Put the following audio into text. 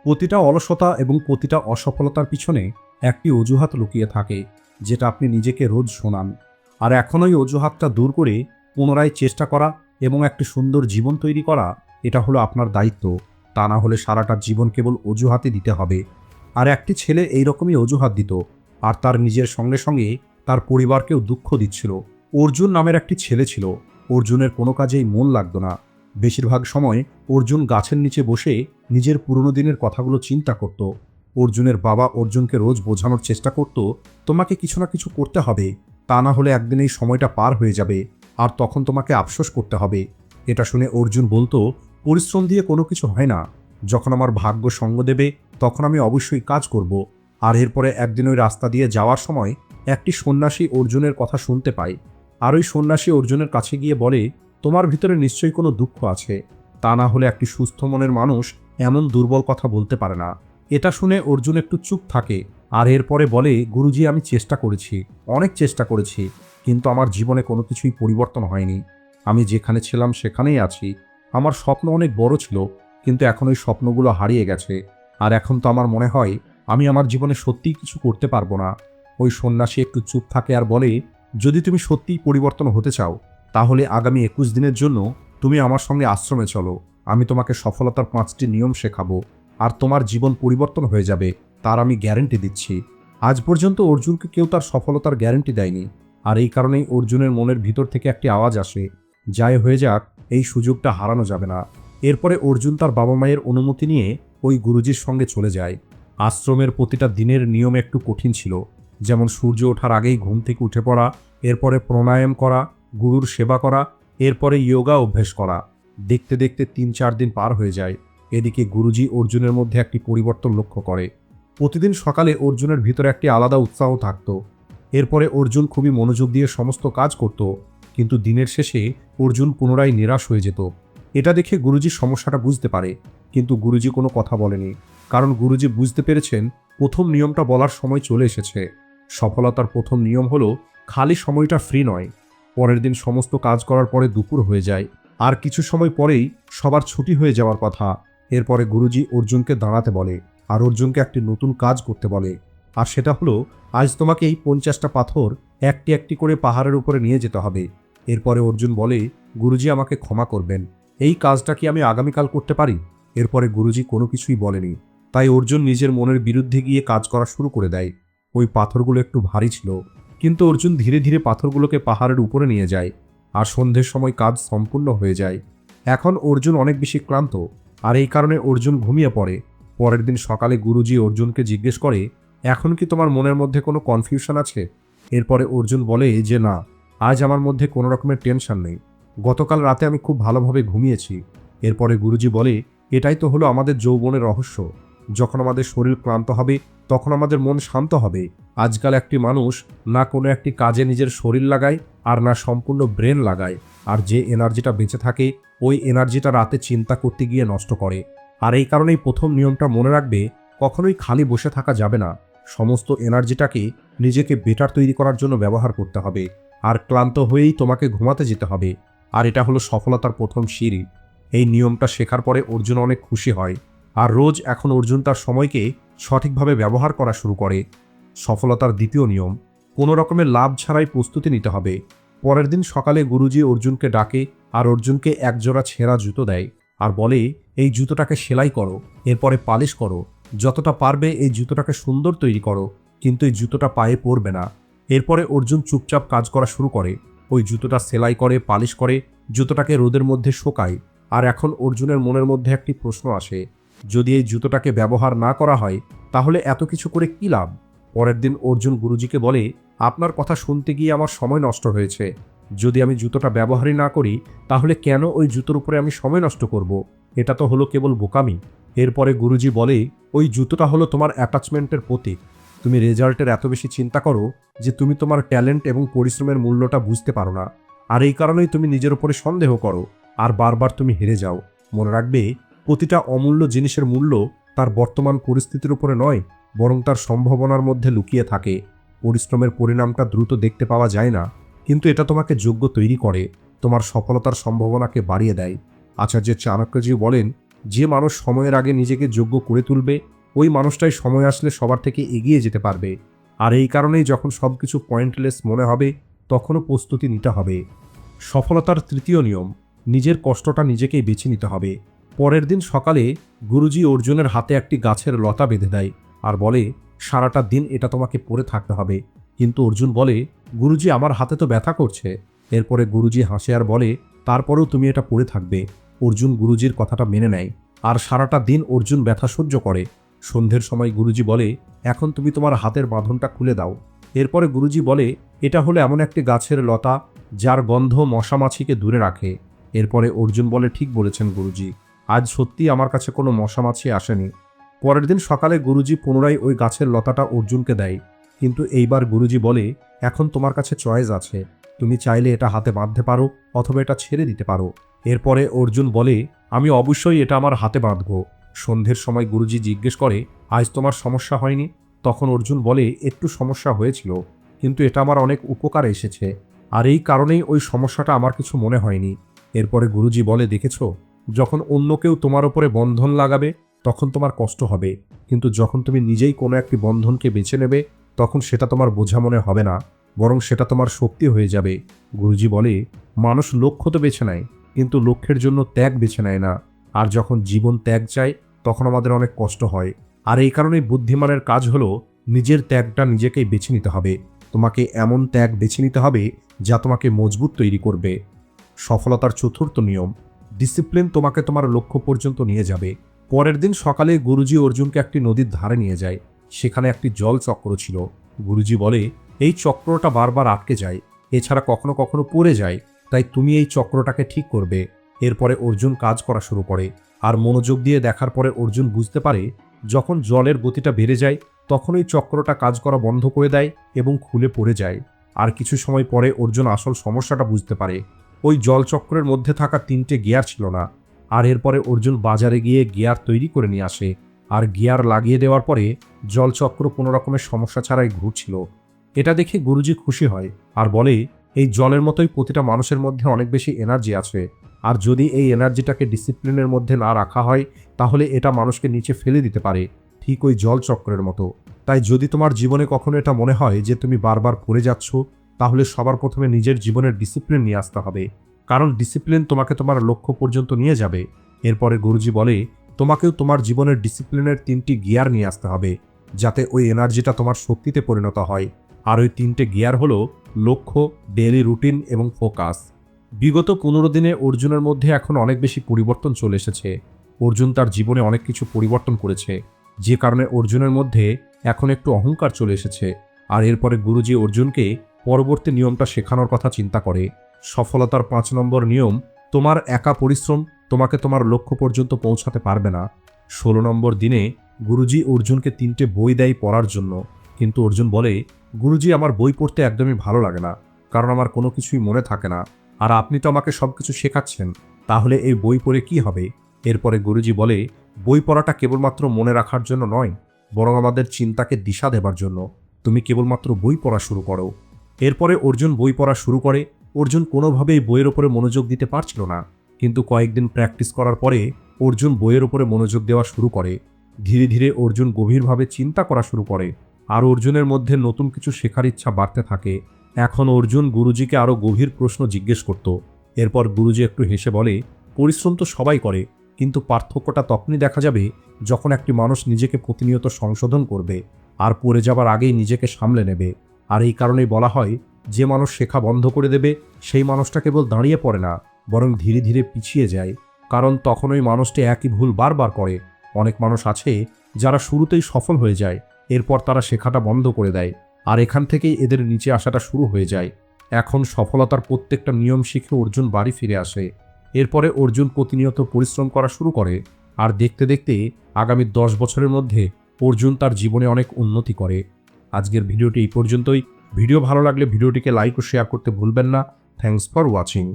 প্রতিটা অলসতা এবং প্রতিটা অসফলতার পিছনে একটি অজুহাত লুকিয়ে থাকে, যেটা আপনি নিজেকে রোজ শোনান। আর এখন ওই অজুহাতটা দূর করে পুনরায় চেষ্টা করা এবং একটি সুন্দর জীবন তৈরি করা, এটা হলো আপনার দায়িত্ব। তা না হলে সারাটা জীবন কেবল অজুহাতই দিতে হবে। আর একটি ছেলে এইরকমই অজুহাত দিত, আর তার নিজের সঙ্গে সঙ্গে তার পরিবারকেও দুঃখ দিচ্ছিল। অর্জুন নামের একটি ছেলে ছিল। অর্জুনের কোনো কাজেই মন লাগতো না। বেশিরভাগ সময় অর্জুন গাছের নিচে বসে নিজের পুরনো দিনের কথাগুলো চিন্তা করত। অর্জুনের বাবা অর্জুনকে রোজ বোঝানোর চেষ্টা করত, তোমাকে কিছু না কিছু করতে হবে, তা না হলে একদিন এই সময়টা পার হয়ে যাবে, আর তখন তোমাকে আফসোস করতে হবে। এটা শুনে অর্জুন বলতো, পরিশ্রম দিয়ে কোনো কিছু হয় না। যখন আমার ভাগ্য সঙ্গ দেবে তখন আমি অবশ্যই কাজ করব। আর এরপরে একদিন ওই রাস্তা দিয়ে যাওয়ার সময় একটি সন্ন্যাসী অর্জুনের কথা শুনতে পায়। আর ওই সন্ন্যাসী অর্জুনের কাছে গিয়ে বলে, তোমার ভিতরে নিশ্চয়ই কোনো দুঃখ আছে, তা না হলে একটি সুস্থ মনের মানুষ এমন দুর্বল কথা বলতে পারে না। এটা শুনে অর্জুন একটু চুপ থাকে, আর এরপরে বলে, গুরুজি, আমি চেষ্টা করেছি, অনেক চেষ্টা করেছি, কিন্তু আমার জীবনে কোনো কিছুই পরিবর্তন হয়নি। আমি যেখানে ছিলাম সেখানেই আছি। আমার স্বপ্ন অনেক বড় ছিল, কিন্তু এখন ওই স্বপ্নগুলো হারিয়ে গেছে। আর এখন তো আমার মনে হয় আমি আমার জীবনে সত্যিই কিছু করতে পারবো না। ওই সন্ন্যাসী একটু চুপ থাকে আর বলে, যদি তুমি সত্যিই পরিবর্তন হতে চাও, তাহলে আগামী 21 দিনের জন্য তুমি আমার সঙ্গে আশ্রমে চলো। আমি তোমাকে সফলতার 5টি নিয়ম শেখাবো, আর তোমার জীবন পরিবর্তন হয়ে যাবে, তার আমি গ্যারেন্টি দিচ্ছি। আজ পর্যন্ত অর্জুনকে কেউ তার সফলতার গ্যারেন্টি দেয়নি। আর এই কারণেই অর্জুনের মনের ভিতর থেকে একটি আওয়াজ আসে, যাই হয়ে যাক, এই সুযোগটা হারানো যাবে না। এরপরে অর্জুন তার বাবা মায়ের অনুমতি নিয়ে ওই গুরুজির সঙ্গে চলে যায়। আশ্রমের প্রতিটা দিনের নিয়ম একটু কঠিন ছিল, যেমন সূর্য ওঠার আগেই ঘুম থেকে উঠে পড়া, এরপরে প্রাণায়াম করা, গুরুর সেবা করা, এরপরে যোগা অভ্যেস করা। দেখতে দেখতে 3-4 দিন পার হয়ে যায়। এদিকে গুরুজি অর্জুনের মধ্যে একটি পরিবর্তন লক্ষ্য করে। প্রতিদিন সকালে অর্জুনের ভিতরে একটি আলাদা উৎসাহ থাকত। এরপরে অর্জুন খুবই মনোযোগ দিয়ে সমস্ত কাজ করত, কিন্তু দিনের শেষে অর্জুন পুনরায় নিরাশ হয়ে যেত। এটা দেখে গুরুজি সমস্যাটা বুঝতে পারে, কিন্তু গুরুজি কোনো কথা বলেনি, কারণ গুরুজি বুঝতে পেরেছেন প্রথম নিয়মটা বলার সময় চলে এসেছে। সফলতার প্রথম নিয়ম হলো, খালি সময়টা ফ্রি নয়। পরের দিন সমস্ত কাজ করার পরে দুপুর হয়ে যায়, আর কিছু সময় পরেই সবার ছুটি হয়ে যাওয়ার কথা। এরপরে গুরুজি অর্জুনকে দাঁড়াতে বলে, আর অর্জুনকে একটি নতুন কাজ করতে বলে। আর সেটা হলো, আজ তোমাকে এই 50টা পাথর একটি একটি করে পাহাড়ের উপরে নিয়ে যেতে হবে। এরপরে অর্জুন বলে, গুরুজি, আমাকে ক্ষমা করবেন, এই কাজটা কি আমি আগামীকাল করতে পারি? এরপরে গুরুজি কোনো কিছুই বলেনি। তাই অর্জুন নিজের মনের বিরুদ্ধে গিয়ে কাজ করা শুরু করে দেয়। ওই পাথরগুলো একটু ভারী ছিল, কিন্তু অর্জুন ধীরে ধীরে পাথরগুলোকে পাহাড়ের উপরে নিয়ে যায়, আর সন্ধ্যের সময় কাজ সম্পূর্ণ হয়ে যায়। এখন অর্জুন অনেক বেশি ক্লান্ত, আর এই কারণে অর্জুন ঘুমিয়ে পড়ে। পরের দিন সকালে গুরুজি অর্জুনকে জিজ্ঞেস করে, এখন কি তোমার মনের মধ্যে কোনো কনফিউশন আছে? এরপরে অর্জুন বলে যে, না, আজ আমার মধ্যে কোনো রকমের টেনশন নেই। গতকাল রাতে আমি খুব ভালোভাবে ঘুমিয়েছি। এরপরে গুরুজি বলে, এটাই তো হলো আমাদের যৌবনের রহস্য। যখন আমাদের শরীর ক্লান্ত হবে তখন আমাদের মন শান্ত হবে। আজকাল একটি মানুষ না কোনো একটি কাজে নিজের শরীর লাগায়, আর না সম্পূর্ণ ব্রেন লাগায়। আর যে এনার্জিটা বেঁচে থাকে, ওই এনার্জিটা রাতে চিন্তা করতে গিয়ে নষ্ট করে। আর এই কারণেই প্রথম নিয়মটা মনে রাখবে, কখনোই খালি বসে থাকা যাবে না। সমস্ত এনার্জিটাকে নিজেকে বেটার তৈরি করার জন্য ব্যবহার করতে হবে। আর ক্লান্ত হয়েই তোমাকে ঘুমাতে যেতে হবে। আর এটা হলো সফলতার প্রথম সিঁড়ি। এই নিয়মটা শেখার পরে অর্জুন অনেক খুশি হয়, আর রোজ এখন অর্জুন তার সময়কে সঠিকভাবে ব্যবহার করা শুরু করে। সফলতার দ্বিতীয় নিয়ম, কোনো রকমের লাভ ছাড়াই প্রস্তুতি নিতে হবে। পরের দিন সকালে গুরুজি অর্জুনকে ডাকে, আর অর্জুনকে একজোড়া ছেঁড়া জুতো দেয়, আর বলে, এই জুতোটাকে সেলাই করো, এরপরে পালিশ করো, যতটা পারবে এই জুতোটাকে সুন্দর তৈরি করো, কিন্তু এই জুতোটা পায়ে পড়বে না। এরপরে অর্জুন চুপচাপ কাজ করা শুরু করে। ওই জুতোটা সেলাই করে, পালিশ করে, জুতোটাকে রোদের মধ্যে শোকায়। আর এখন অর্জুনের মনের মধ্যে একটি প্রশ্ন আসে, যদি এই জুতোটাকে ব্যবহার না করা হয়, তাহলে এত কিছু করে কী লাভ? পরের দিন অর্জুন গুরুজিকে বলে, আপনার কথা শুনতে গিয়ে আমার সময় নষ্ট হয়েছে। যদি আমি জুতোটা ব্যবহারই না করি, তাহলে কেন ওই জুতোর উপরে আমি সময় নষ্ট করব? এটা তো হলো কেবল বোকামি। এরপরে গুরুজি বলে, ওই জুতোটা হলো তোমার অ্যাটাচমেন্টের প্রতীক। তুমি রেজাল্টের এত বেশি চিন্তা করো যে তুমি তোমার ট্যালেন্ট এবং পরিশ্রমের মূল্যটা বুঝতে পারো না। আর এই কারণেই তুমি নিজের উপরে সন্দেহ করো, আর বারবার তুমি হেরে যাও। মনে রাখবে, প্রতিটা অমূল্য জিনিসের মূল্য তার বর্তমান পরিস্থিতির উপরে নয়, বরং তার সম্ভাবনার মধ্যে লুকিয়ে থাকে। পরিশ্রমের পরিণামটা দ্রুত দেখতে পাওয়া যায় না, কিন্তু এটা তোমাকে যোগ্য তৈরি করে, তোমার সফলতার সম্ভাবনাকে বাড়িয়ে দেয়। আচার্য চাণক্যজি বলেন, যে মানুষ সময়ের আগে নিজেকে যোগ্য করে তুলবে ওই মানুষটাই সময় আসলে সবার থেকে এগিয়ে যেতে পারবে। আর এই কারণেই যখন সবকিছু পয়েন্টলেস মনে হবে তখনও প্রস্তুতি নিতে হবে। সফলতার তৃতীয় নিয়ম, নিজের কষ্টটা নিজেকেই বেছে নিতে হবে। পরের দিন সকালে গুরুজি অর্জুনের হাতে একটি গাছের লতা বেঁধে দেয় আর বলে, সারাটা দিন এটা তোমাকে পরে থাকতে হবে। কিন্তু অর্জুন বলে, গুরুজি আমার হাতে তো ব্যথা করছে। এরপরে গুরুজি হাসে আর বলে, তারপরেও তুমি এটা পরে থাকবে। অর্জুন গুরুজির কথাটা মেনে নেয় আর সারাটা দিন অর্জুন ব্যথা সহ্য করে। সন্ধ্যের সময় গুরুজি বলে, এখন তুমি তোমার হাতের বাঁধনটা খুলে দাও। এরপরে গুরুজি বলে, এটা হলো এমন একটি গাছের লতা যার গন্ধ মশামাছিকে দূরে রাখে। এরপরে অর্জুন বলে, ঠিক বলেছেন গুরুজি, আজ সত্যি আমার কাছে কোনো মশামাছি আসেনি। পরের দিন সকালে গুরুজি পুনরায় ওই গাছের লতাটা অর্জুনকে দেয়, কিন্তু এইবার গুরুজি বলে, এখন তোমার কাছে চয়েস আছে, তুমি চাইলে এটা হাতে বাঁধতে পারো অথবা এটা ছেড়ে দিতে পারো। এরপরে অর্জুন বলে, আমি অবশ্যই এটা আমার হাতে বাঁধব। সন্ধ্যের সময় গুরুজি জিজ্ঞেস করে, আজ তোমার সমস্যা হয়নি? তখন অর্জুন বলে, একটু সমস্যা হয়েছিল, কিন্তু এটা আমার অনেক উপকারে এসেছে, আর এই কারণেই ওই সমস্যাটা আমার কিছু মনে হয়নি। এরপরে গুরুজি বলে, দেখেছ, যখন অন্য কেউ তোমার ওপরে বন্ধন লাগাবে তখন তোমার কষ্ট হবে, কিন্তু যখন তুমি নিজেই কোনো একটি বন্ধনকে বেছে নেবে তখন সেটা তোমার বোঝা মনে হবে না, বরং সেটা তোমার শক্তি হয়ে যাবে। গুরুজি বলে, মানুষ লক্ষ্য তো বেছে নেয়, কিন্তু লক্ষ্যের জন্য ত্যাগ বেছে নেয় না। আর যখন জীবন ত্যাগ চায় তখন আমাদের অনেক কষ্ট হয়। আর এই কারণেই বুদ্ধিমানের কাজ হলো নিজের ত্যাগটা নিজেকেই বেছে নিতে হবে। তোমাকে এমন ত্যাগ বেছে নিতে হবে যা তোমাকে মজবুত তৈরি করবে। সফলতার চতুর্থ নিয়ম, ডিসিপ্লিন তোমাকে তোমার লক্ষ্য পর্যন্ত নিয়ে যাবে। পরের দিন সকালে গুরুজি অর্জুনকে একটি নদীর ধারে নিয়ে যায়। সেখানে একটি জল চক্র ছিল। গুরুজি বলে, এই চক্রটা বারবার আটকে যায়, এছাড়া কখনো কখনো পড়ে যায়, তাই তুমি এই চক্রটাকে ঠিক করবে। এরপরে অর্জুন কাজ করা শুরু করে, আর মনোযোগ দিয়ে দেখার পরে অর্জুন বুঝতে পারে যখন জলের গতিটা বেড়ে যায় তখন ওই চক্রটা কাজ করা বন্ধ করে দেয় এবং খুলে পড়ে যায়। আর কিছু সময় পরে অর্জুন আসল সমস্যাটা বুঝতে পারে, ওই জলচক্রের মধ্যে থাকা 3টে গিয়ার ছিল না। আর এরপরে অর্জুন বাজারে গিয়ে গিয়ার তৈরি করে নিয়ে আসে, আর গিয়ার লাগিয়ে দেওয়ার পরে জলচক্র কোনো রকমের সমস্যা ছাড়াই ঘুরছিল। এটা দেখে গুরুজি খুশি হয় আর বলে, এই জলের মতোই প্রতিটা মানুষের মধ্যে অনেক বেশি এনার্জি আছে, আর যদি এই এনার্জিটাকে ডিসিপ্লিনের মধ্যে না রাখা হয় তাহলে এটা মানুষকে নিচে ফেলে দিতে পারে, ঠিক ওই জলচক্রের মতো। তাই যদি তোমার জীবনে কখনো এটা মনে হয় যে তুমি বারবার পড়ে যাচ্ছ, তাহলে সবার প্রথমে নিজের জীবনের ডিসিপ্লিন নিয়ে আসতে হবে, কারণ ডিসিপ্লিন তোমাকে তোমার লক্ষ্য পর্যন্ত নিয়ে যাবে। এরপরে গুরুজি বলে, তোমাকেও তোমার জীবনের ডিসিপ্লিনের 3টি গিয়ার নিয়ে আসতে হবে, যাতে ওই এনার্জিটা তোমার শক্তিতে পরিণত হয়। আর ওই 3টে গিয়ার হলো লক্ষ্য, ডেইলি রুটিন এবং ফোকাস। বিগত 15 দিনে অর্জুনের মধ্যে এখন অনেক বেশি পরিবর্তন চলে এসেছে। অর্জুন তার জীবনে অনেক কিছু পরিবর্তন করেছে, যে কারণে অর্জুনের মধ্যে এখন একটু অহংকার চলে এসেছে। আর এরপরে গুরুজি অর্জুনকে পরবর্তী নিয়মটা শেখানোর কথা চিন্তা করে। সফলতার 5 নম্বর নিয়ম, তোমার একা পরিশ্রম তোমাকে তোমার লক্ষ্য পর্যন্ত পৌঁছাতে পারবে না। 16 নম্বর দিনে গুরুজি অর্জুনকে 3টে বই দেয় পড়ার জন্য, কিন্তু অর্জুন বলে, গুরুজি আমার বই পড়তে একদমই ভালো লাগে না, কারণ আমার কোনো কিছুই মনে থাকে না, আর আপনি তো আমাকে সবকিছু শেখাচ্ছেন, তাহলে এই বই পড়ে কি হবে? এরপরে গুরুজি বলে, বই পড়াটা কেবলমাত্র মনে রাখার জন্য নয়, বরং আমাদের চিন্তাকে দিশা দেবার জন্য। তুমি কেবলমাত্র বই পড়া শুরু করো। এরপরে অর্জুন বই পড়া শুরু করে। অর্জুন কোনোভাবেই বইয়ের ওপরে মনোযোগ দিতে পারছিল না, কিন্তু কয়েকদিন প্র্যাকটিস করার পরে অর্জুন বইয়ের ওপরে মনোযোগ দেওয়া শুরু করে। ধীরে ধীরে অর্জুন গভীরভাবে চিন্তা করা শুরু করে, আর অর্জুনের মধ্যে নতুন কিছু শেখার ইচ্ছা বাড়তে থাকে। এখন অর্জুন গুরুজিকে আরও গভীর প্রশ্ন জিজ্ঞেস করত। এরপর গুরুজি একটু হেসে বলে, পরিশ্রম তো সবাই করে, কিন্তু পার্থক্যটা তখনই দেখা যাবে যখন একটি মানুষ নিজেকে প্রতিনিয়ত সংশোধন করবে আর পড়ে যাবার আগেই নিজেকে সামলে নেবে। আর এই কারণেই বলা হয়, যে মানুষ শেখা বন্ধ করে দেবে সেই মানুষটা কেবল দাঁড়িয়ে পড়ে না, বরং ধীরে ধীরে পিছিয়ে যায়, কারণ তখন ওই মানুষটি একই ভুল বারবার করে। অনেক মানুষ আছে যারা শুরুতেই সফল হয়ে যায়, এরপর তারা শেখাটা বন্ধ করে দেয়, আর এখান থেকেই এদের নিচে আসাটা শুরু হয়ে যায়। এখন সফলতার প্রত্যেকটা নিয়ম শিখে অর্জুন বাড়ি ফিরে আসে। এরপরে অর্জুন প্রতিনিয়ত পরিশ্রম করা শুরু করে, আর দেখতে দেখতে আগামী 10 বছরের মধ্যে অর্জুন তার জীবনে অনেক উন্নতি করে। আজকের ভিডিওটি এই পর্যন্তই। ভিডিও ভালো লাগলে ভিডিওটিকে লাইক ও শেয়ার করতে ভুলবেন না। Thanks for watching.